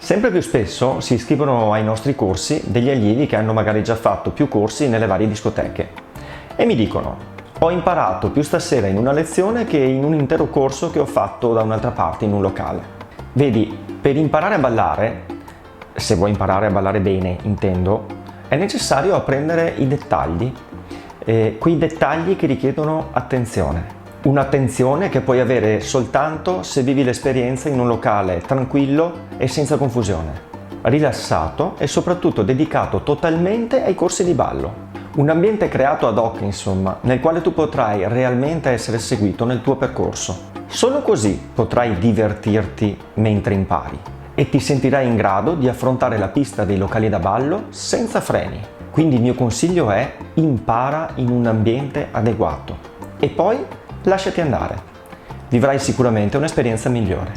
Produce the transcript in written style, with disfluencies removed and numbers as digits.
Sempre più spesso si iscrivono ai nostri corsi degli allievi che hanno magari già fatto più corsi nelle varie discoteche e mi dicono: ho imparato più stasera in una lezione che in un intero corso che ho fatto da un'altra parte in un locale. Vedi, per imparare a ballare, se vuoi imparare a ballare bene intendo, è necessario apprendere i dettagli, quei dettagli che richiedono attenzione. Un'attenzione che puoi avere soltanto se vivi l'esperienza in un locale tranquillo e senza confusione, rilassato e soprattutto dedicato totalmente ai corsi di ballo. Un ambiente creato ad hoc, insomma, nel quale tu potrai realmente essere seguito nel tuo percorso. Solo così potrai divertirti mentre impari e ti sentirai in grado di affrontare la pista dei locali da ballo senza freni. Quindi il mio consiglio è: impara in un ambiente adeguato e poi lasciati andare. Vivrai sicuramente un'esperienza migliore.